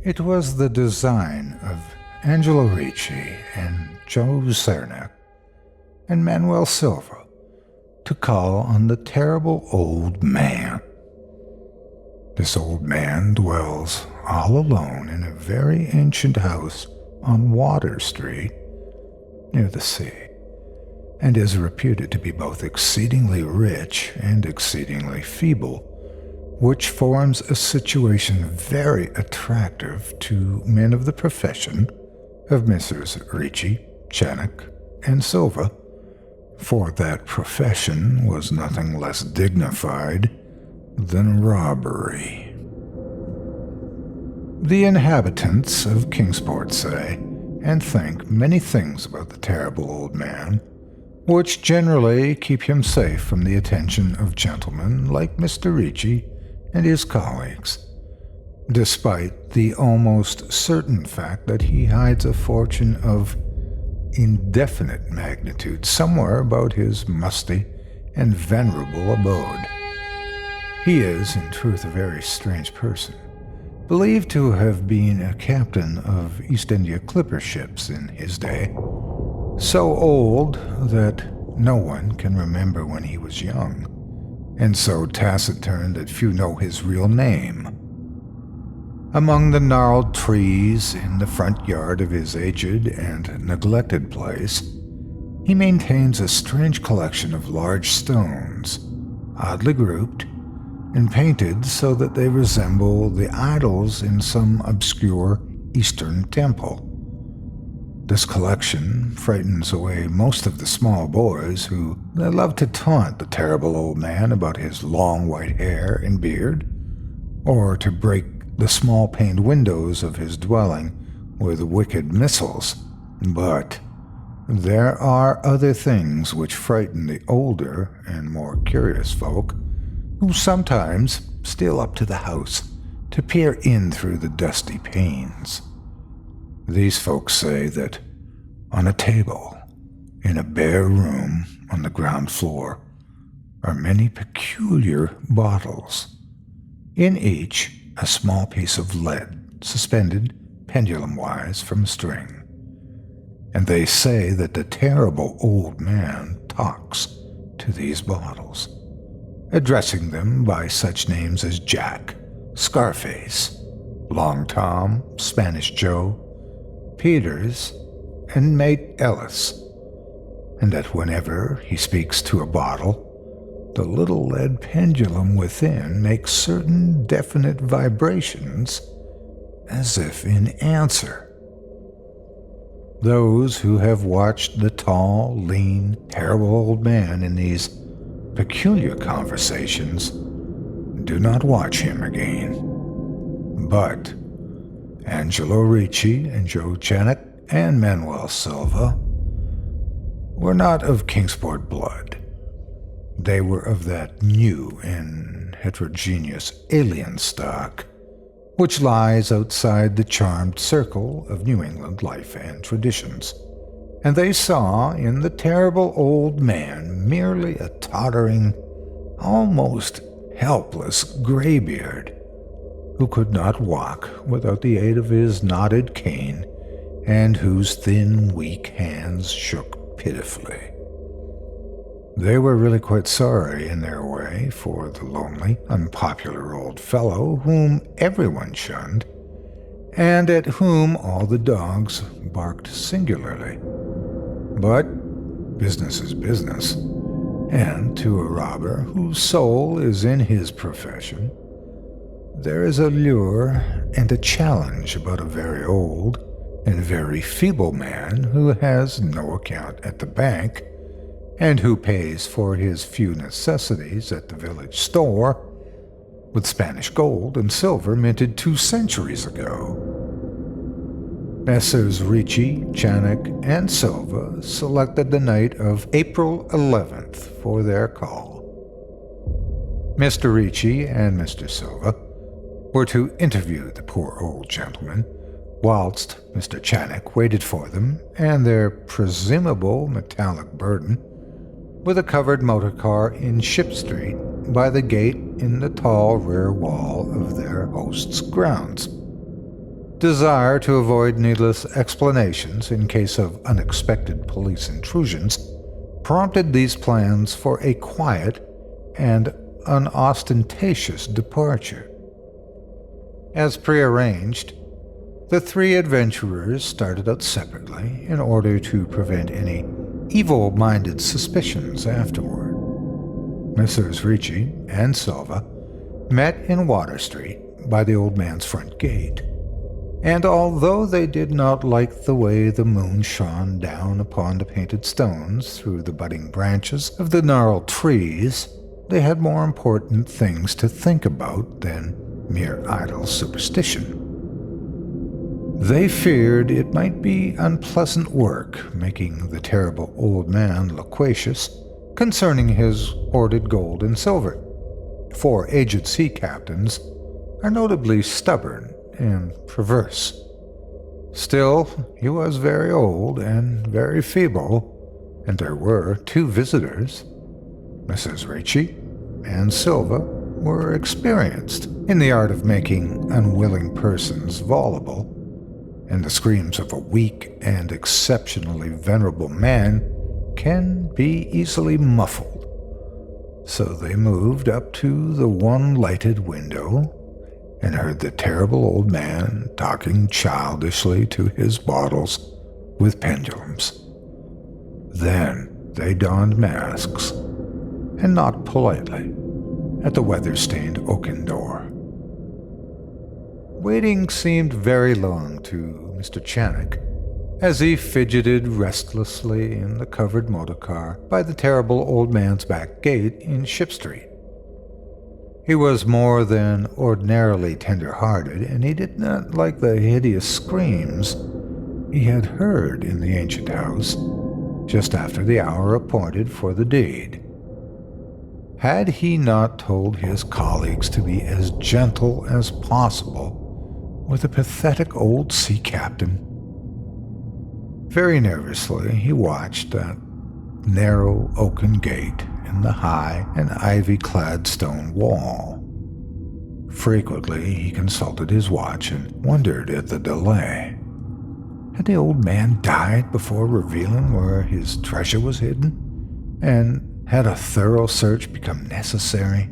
It was the design of Angelo Ricci and Joe Cernak and Manuel Silva to call on the terrible old man. This old man dwells all alone in a very ancient house on Water Street, near the sea, and is reputed to be both exceedingly rich and exceedingly feeble, which forms a situation very attractive to men of the profession of Messrs. Ricci, Cernak, and Silva, for that profession was nothing less dignified than robbery. The inhabitants of Kingsport say and think many things about the terrible old man, which generally keep him safe from the attention of gentlemen like Mr. Ricci and his colleagues, despite the almost certain fact that he hides a fortune of indefinite magnitude somewhere about his musty and venerable abode. He is, in truth, a very strange person, believed to have been a captain of East India clipper ships in his day, so old that no one can remember when he was young, and so taciturn that few know his real name. Among the gnarled trees in the front yard of his aged and neglected place, he maintains a strange collection of large stones, oddly grouped, and painted so that they resemble the idols in some obscure Eastern temple. This collection frightens away most of the small boys who love to taunt the terrible old man about his long white hair and beard, or to break the small-paned windows of his dwelling with wicked missiles. But there are other things which frighten the older and more curious folk, who sometimes steal up to the house to peer in through the dusty panes. These folks say that on a table in a bare room on the ground floor are many peculiar bottles, in each a small piece of lead suspended pendulum-wise from a string, and they say that the terrible old man talks to these bottles, addressing them by such names as Jack, Scarface, Long Tom, Spanish Joe, Peters, and Mate Ellis, and that whenever he speaks to a bottle, the little lead pendulum within makes certain definite vibrations as if in answer. Those who have watched the tall, lean, terrible old man in these peculiar conversations do not watch him again. But Angelo Ricci and Joe Cernak and Manuel Silva were not of Kingsport blood. They were of that new and heterogeneous alien stock which lies outside the charmed circle of New England life and traditions, and they saw in the terrible old man merely a tottering, almost helpless graybeard who could not walk without the aid of his knotted cane and whose thin, weak hands shook pitifully. They were really quite sorry in their way for the lonely, unpopular old fellow whom everyone shunned, and at whom all the dogs barked singularly. But business is business, and to a robber whose soul is in his profession, there is a lure and a challenge about a very old and very feeble man who has no account at the bank, and who pays for his few necessities at the village store with Spanish gold and silver minted 2 centuries ago. Messrs. Ricci, Cernak, and Silva selected the night of April 11th for their call. Mr. Ricci and Mr. Silva were to interview the poor old gentleman, whilst Mr. Cernak waited for them and their presumable metallic burden with a covered motor car in Ship Street by the gate in the tall rear wall of their host's grounds. desire to avoid needless explanations in case of unexpected police intrusions prompted these plans for a quiet and unostentatious departure. As prearranged, the three adventurers started out separately in order to prevent any evil-minded suspicions afterward. Messrs. Ricci and Silva met in Water Street by the old man's front gate, and although they did not like the way the moon shone down upon the painted stones through the budding branches of the gnarled trees, they had more important things to think about than mere idle superstition. They feared it might be unpleasant work making the terrible old man loquacious concerning his hoarded gold and silver, for aged sea captains are notably stubborn and perverse. Still, he was very old and very feeble, and there were two visitors. Mrs. Ricci and Silva were experienced in the art of making unwilling persons voluble, and the screams of a weak and exceptionally venerable man can be easily muffled. So they moved up to the one lighted window and heard the terrible old man talking childishly to his bottles with pendulums. Then they donned masks and knocked politely at the weather-stained oaken door. Waiting seemed very long to Mr. Channock as he fidgeted restlessly in the covered motor car by the terrible old man's back gate in Ship Street. He was more than ordinarily tender-hearted, and he did not like the hideous screams he had heard in the ancient house just after the hour appointed for the deed. Had he not told his colleagues to be as gentle as possible with the pathetic old sea captain? Very nervously, he watched that narrow oaken gate in the high and ivy-clad stone wall. Frequently, he consulted his watch and wondered at the delay. Had the old man died before revealing where his treasure was hidden? And had a thorough search become necessary?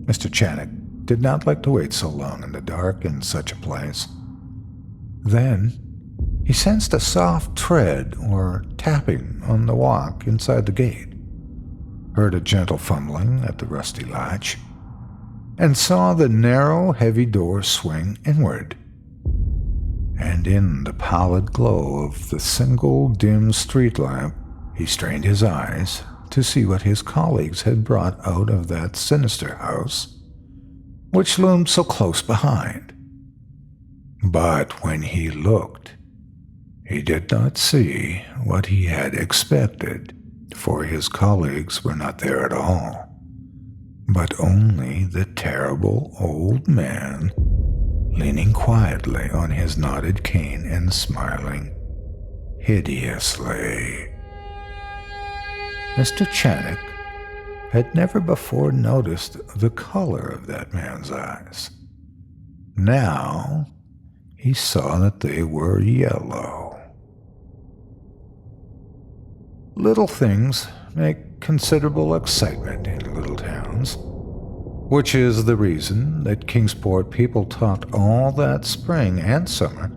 Mr. Channock did not like to wait so long in the dark in such a place. Then he sensed a soft tread or tapping on the walk inside the gate, heard a gentle fumbling at the rusty latch, and saw the narrow, heavy door swing inward. And in the pallid glow of the single dim street lamp, he strained his eyes to see what his colleagues had brought out of that sinister house, which loomed so close behind. But when he looked, he did not see what he had expected, for his colleagues were not there at all, but only the terrible old man, leaning quietly on his knotted cane and smiling hideously. Mr. Channock had never before noticed the color of that man's eyes. Now he saw that they were yellow. Little things make considerable excitement in little towns, which is the reason that Kingsport people talked all that spring and summer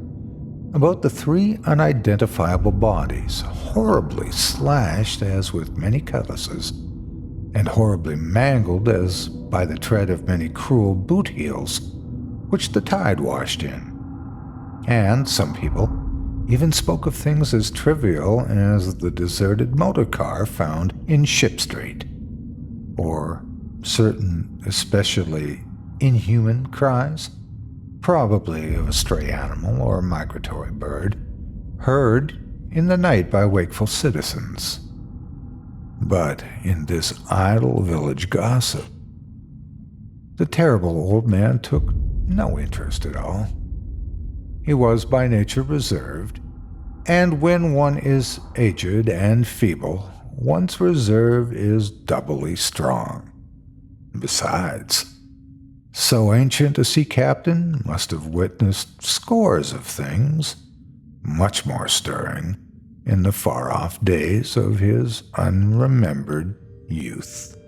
about the three unidentifiable bodies, horribly slashed as with many cutlasses, and horribly mangled as by the tread of many cruel boot heels, which the tide washed in. And some people even spoke of things as trivial as the deserted motor car found in Ship Street, or certain especially inhuman cries, probably of a stray animal or migratory bird, heard in the night by wakeful citizens. But in this idle village gossip, the terrible old man took no interest at all. He was by nature reserved, and when one is aged and feeble, one's reserve is doubly strong. Besides, So ancient a sea captain must have witnessed scores of things, much more stirring, in the far-off days of his unremembered youth.